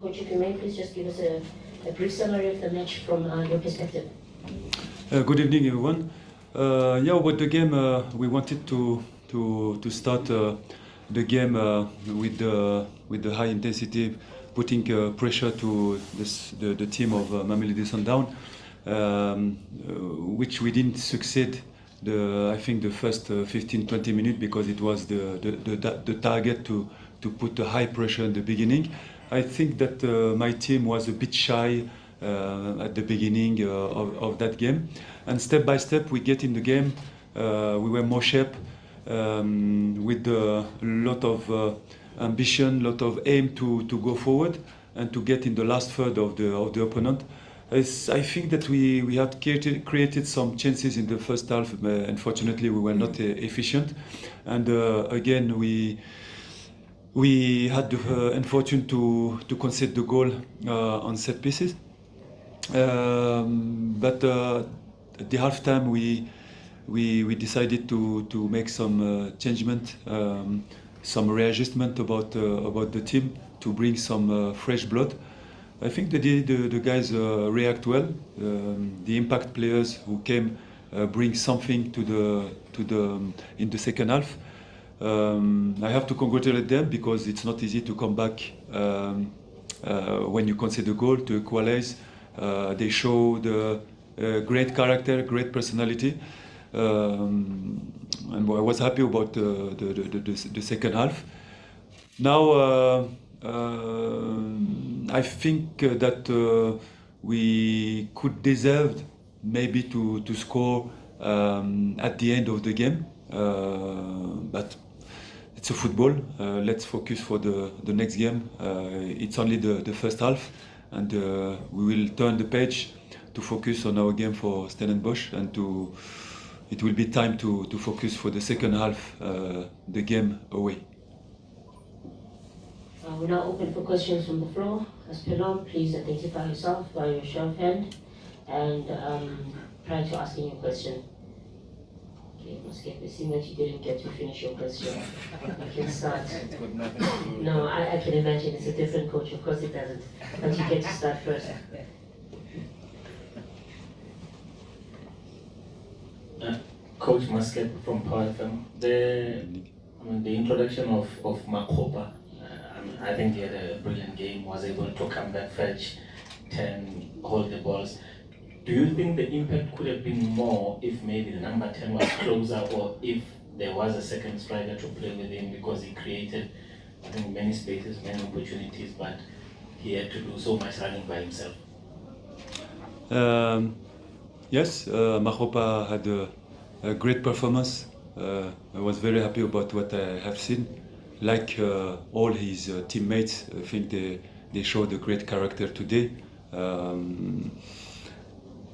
Coach, if you may, please just give us a brief summary of the match from your perspective. Good evening, everyone. Yeah, about the game, we wanted to start the game with the high intensity, putting pressure to the team of Mamelodi Sundowns, which we didn't succeed. I think the first 15-20 minutes, because it was the target to put a high pressure in the beginning. I think that my team was a bit shy at the beginning of that game, and step by step we get in the game. We were more sharp, with a lot of ambition, lot of aim to go forward and to get in the last third of the opponent. I think that we had created some chances in the first half. Unfortunately, we were not efficient, and again we had the unfortunate to concede the goal on set pieces. But at the halftime, we decided to make some changement, some readjustment about the team to bring some fresh blood. I think the guys react well. The impact players who came bring something in the second half. I have to congratulate them, because it's not easy to come back when you concede a goal to equalize. They show the great character, great personality, and I was happy about the second half. Now I think that we could deserve maybe to score at the end of the game, but it's a football. Let's focus for the next game. It's only the first half, and we will turn the page to focus on our game for Stellenbosch, and it will be time to focus for the second half, the game away. We're now open for questions from the floor. As per norm, please identify yourself by your show of hand and prior to asking your question. Okay, Muscat, it seems that you didn't get to finish your question. You can start. No, I can imagine it's a different coach. Of course it doesn't. But you get to start first. Coach Muscat from Power FM. The introduction of Makopa, I think he had a brilliant game, was able to come back, fetch 10, hold the balls. Do you think the impact could have been more if maybe the number 10 was closer, or if there was a second striker to play with him, because he created, I think, many spaces, many opportunities, but he had to do so much running by himself? Yes, Makopa had a great performance. I was very happy about what I have seen. Like all his teammates, I think they showed a great character today.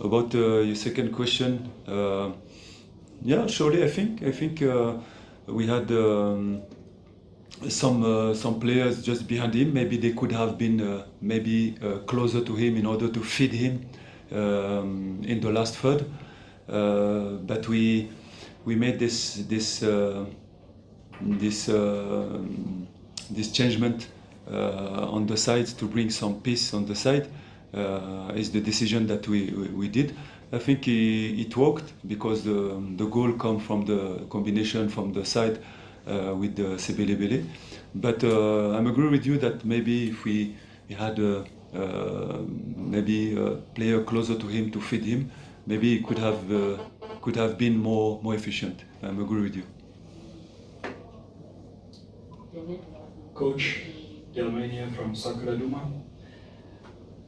About your second question, yeah, surely I think we had some players just behind him. Maybe they could have been closer to him in order to feed him in the last third. But we made this changement on the side to bring some peace on the side. Is the decision that we did. I think it worked, because the goal come from the combination from the side with the Sebelebele. But I agree with you that maybe if we had maybe a player closer to him to feed him, maybe it could have been more efficient. I agree with you. Coach Delmania from Sakura Duma.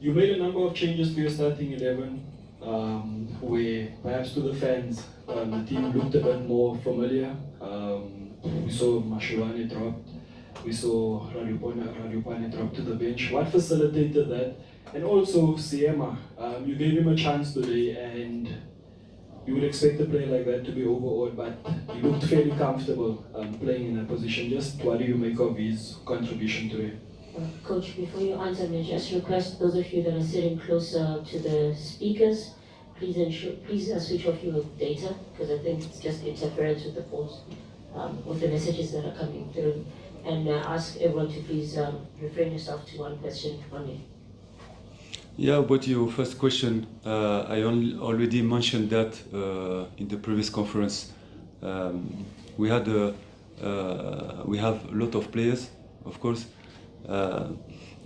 You made a number of changes to your starting 11, where perhaps to the fans, the team looked a bit more familiar. We saw Mashuane dropped, we saw Radiopane drop to the bench. What facilitated that? And also Siema, you gave him a chance today, and you would expect a player like that to be overawed, but he looked fairly comfortable playing in that position. Just what do you make of his contribution today? Coach, before you answer, may I just request those of you that are sitting closer to the speakers, please switch off your data, because I think it's just interference with the phones, with the messages that are coming through. And ask everyone to please refrain yourself to one question only. Yeah, about your first question, I already mentioned that in the previous conference. We have a lot of players, of course.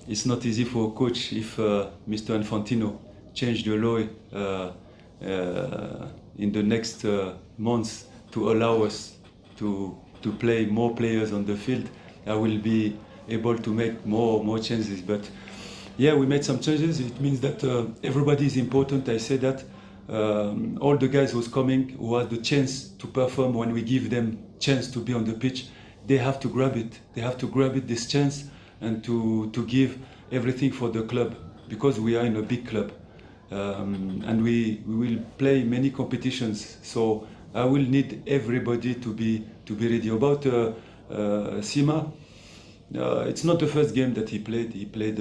It's not easy for a coach if Mr. Infantino changed the law in the next months to allow us to play more players on the field. I will be able to make more changes, but yeah, we made some changes. It means that everybody is important. I say that all the guys who's coming, who have the chance to perform when we give them chance to be on the pitch, they have to grab it. They have to grab it, this chance, and to give everything for the club, because we are in a big club. And we will play many competitions. So I will need everybody to be ready. About Sima, it's not the first game that he played. He played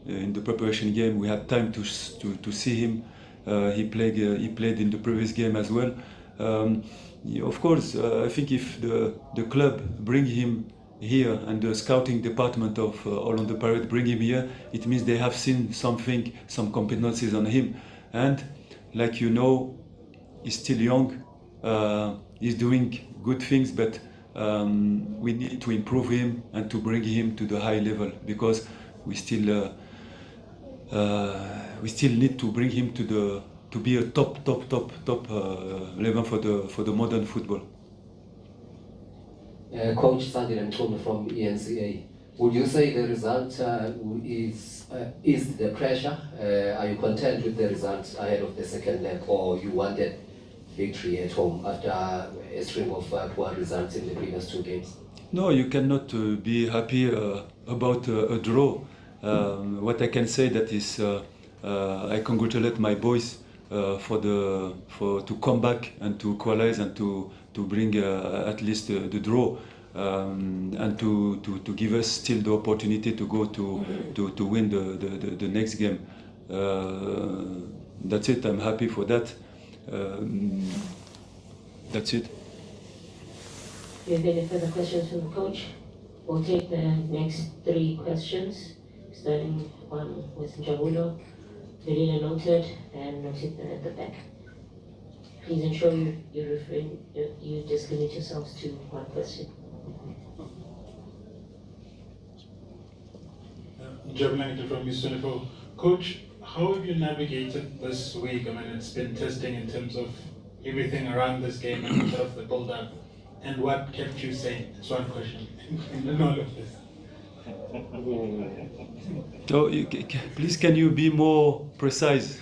in the preparation game. We had time to see him. He played in the previous game as well. Of course, I think if the club bring him here and the scouting department of Orlando Pirates bring him here, it means they have seen something, some competencies on him. And like you know, he's still young. He's doing good things, but we need to improve him and to bring him to the high level, because we still need to bring him to be a top level for the modern football. Coach Sandile Mchunu from ENCA. Would you say the result is the pressure? Are you content with the results ahead of the second leg, or you wanted victory at home after a string of poor results in the previous two games? No, you cannot be happy about a draw. What I can say that is I congratulate my boys to come back and to equalize and to bring at least the draw, and to give us still the opportunity to go to win the next game. That's it. I'm happy for that. That's it. If you have any further questions from the coach, we'll take the next 3 questions, starting on with Jabulo, Melina noted, and noted at the back. Please ensure you just limit yourselves to one question. Jabulo from Miss 24. Coach, how have you navigated this week? I mean, it's been testing in terms of everything around this game and sort of the build-up. And what kept you sane? That's one question in all of this. Oh, please, can you be more precise?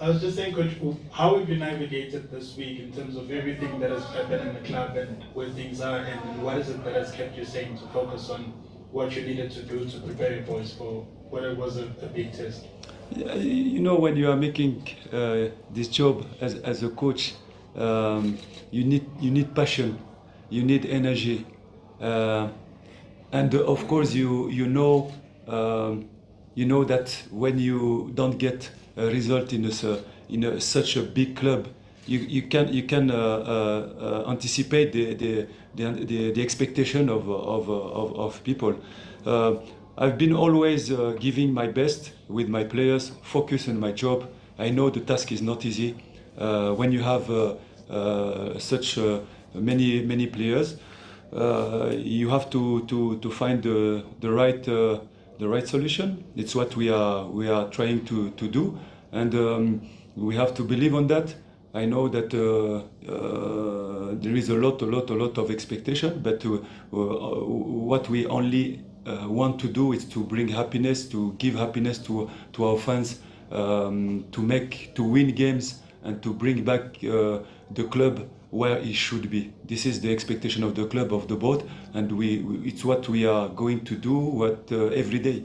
I was just saying, Coach, how have you navigated this week in terms of everything that has happened in the club and where things are, and what is it that has kept you sane to focus on what you needed to do to prepare your boys for what it was a big test? You know, when you are making this job as a coach, you need passion, you need energy, and of course you know that when you don't get a result in such a big club, you can anticipate the expectation of people. I've been always giving my best with my players, focus on my job. I know the task is not easy when you have such many players. You have to find the right solution. It's what we are trying to do, and we have to believe on that. I know that there is a lot of expectation, but what we only want to do is to bring happiness, to give happiness to our fans, to win games and to bring back the club where it should be. This is the expectation of the club, of the board, and it's what we are going to do every day.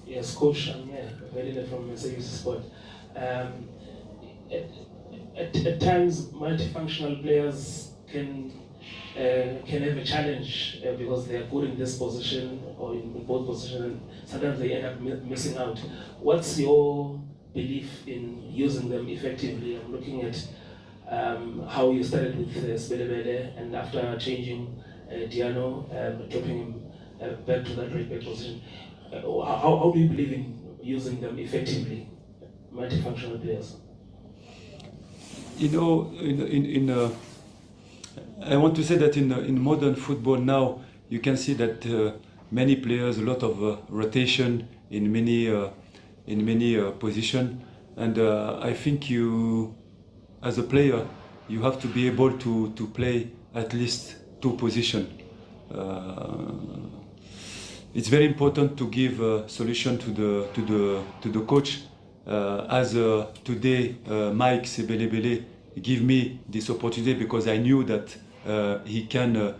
Yes, Coach, I'm Melina from Mercedes Sport. At times, multifunctional players can have a challenge because they are good in this position or in both positions, and sometimes they end up missing out. What's your belief in using them effectively? I'm looking at how you started with Sbelebele, and after changing Diano, dropping him back to that right back position. How do you believe in using them effectively, multifunctional players? You know, I want to say that in modern football now, you can see that many players, a lot of rotation in many positions, and I think you, as a player, you have to be able to play at least two positions. It's very important to give a solution to the coach. As today, Mike Sebelebele give me this opportunity because I knew that he can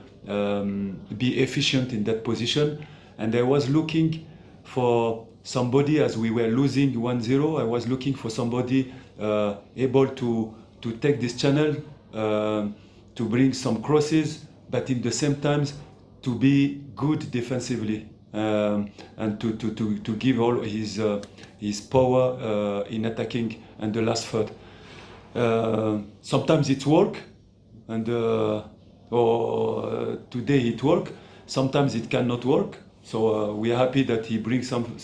be efficient in that position, and I was looking for somebody, as we were losing 1-0. I was looking for somebody able to take this channel, to bring some crosses, but in the same time to be good defensively, and to give all his power in attacking and the last third. Sometimes it work, and or today it work. Sometimes it cannot work. So we are happy that he brings something.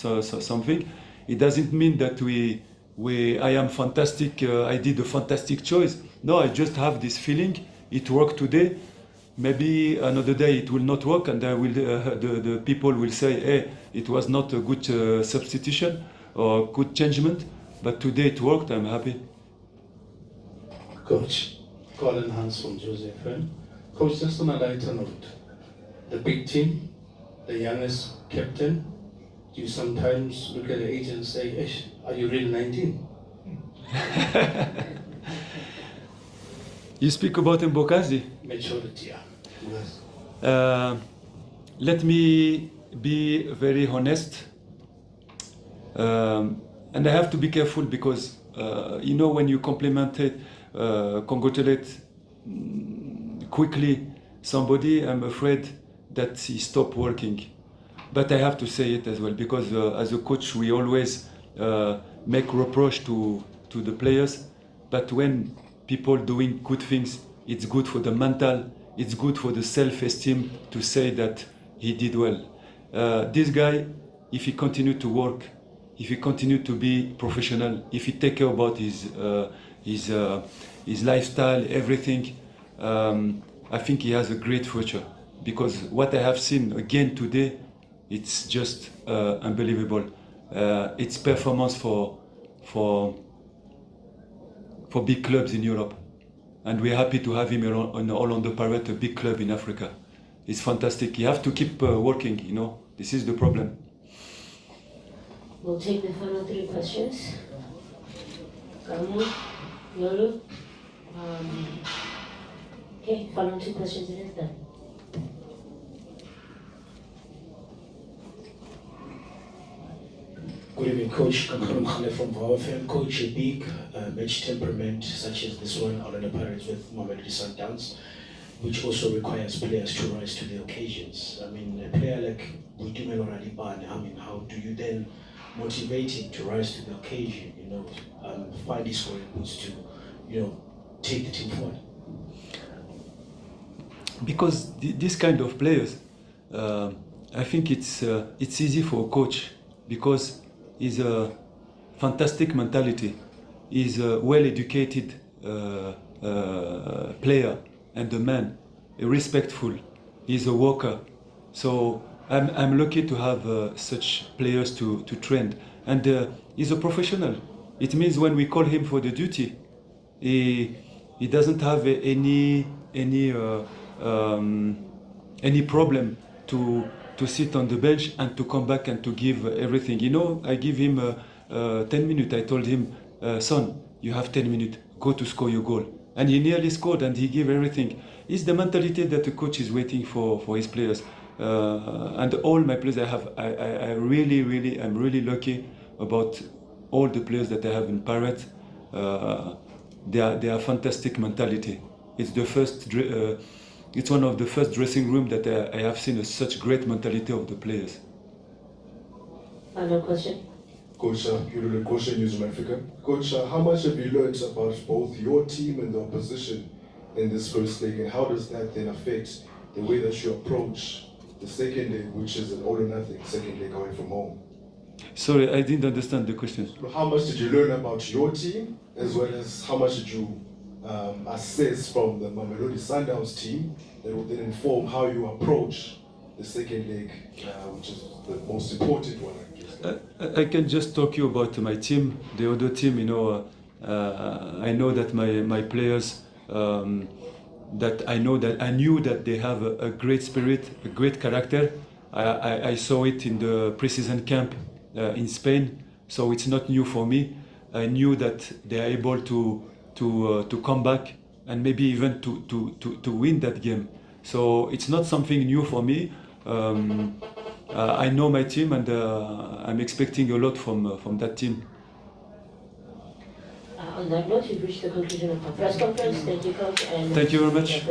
It doesn't mean that I am fantastic. I did a fantastic choice. No, I just have this feeling. It worked today. Maybe another day it will not work, and the people will say, "Hey, it was not a good substitution or good changement." But today it worked. I'm happy. Coach, Colin Hans from Joseph. Coach, just on a lighter note, the big team, the youngest captain, you sometimes look at the age and say, "Ish, are you really 19?" You speak about Mbokazi? Maturity, yeah. Yes. Let me be very honest, and I have to be careful because when you congratulate quickly somebody, I'm afraid that he stopped working. But I have to say it as well because as a coach, we always make reproach to the players. But when people doing good things, it's good for the mental, it's good for the self-esteem to say that he did well. This guy, if he continue to work, if he continue to be professional, if he take care about his lifestyle, everything, I think he has a great future. Because what I have seen again today, it's just unbelievable. It's performance for big clubs in Europe, and we're happy to have him on Orlando Pirates, a big club in Africa. It's fantastic. You have to keep working. This is the problem. We'll take the final 3 questions. Kamu, Yolu. Okay, final 2 questions it is then. Good evening, Coach. I'm Karim Khaled from VAWFM. Coach, a big match temperament such as this one, Orlando Pirates with Mamelodi Sundowns, which also requires players to rise to the occasions. I mean, a player like Buitumelo Radibane, how do you then motivate him to rise to the occasion, find his scoring boots to, take the team forward? Because this kind of players, I think it's easy for a coach because he's a fantastic mentality. He's a well-educated player and a man, respectful. He's a worker. So I'm lucky to have such players to train. And he's a professional. It means when we call him for the duty, he doesn't have any problem to sit on the bench and to come back and to give everything. I give him 10 minutes. I told him, son, you have 10 minutes. Go to score your goal. And he nearly scored and he gave everything. It's the mentality that the coach is waiting for his players. And all my players I have, I'm really lucky about all the players that I have in Pirates. They are fantastic mentality. It's one of the first dressing rooms that I have seen such great mentality of the players. Final question. Coach Yulule Koshe, Newsroom Africa. Coach, how much have you learned about both your team and the opposition in this first leg, and how does that then affect the way that you approach the second leg, which is an all or nothing second leg away from home? Sorry, I didn't understand the question. How much did you learn about your team, as well as how much did you assess from the Mamelodi Sundowns team that will then inform how you approach the second leg, which is the most important one, I guess? I can just talk you about my team. The other team, I know that my players, that I knew that they have a great spirit, a great character. I saw it in the preseason camp in Spain, so it's not new for me. I knew that they are able to come back and maybe even to win that game. So it's not something new for me. I know my team, and I'm expecting a lot from that team. On that note, we've reached the conclusion of our press conference. Thank you, Coach. And Thank you very much.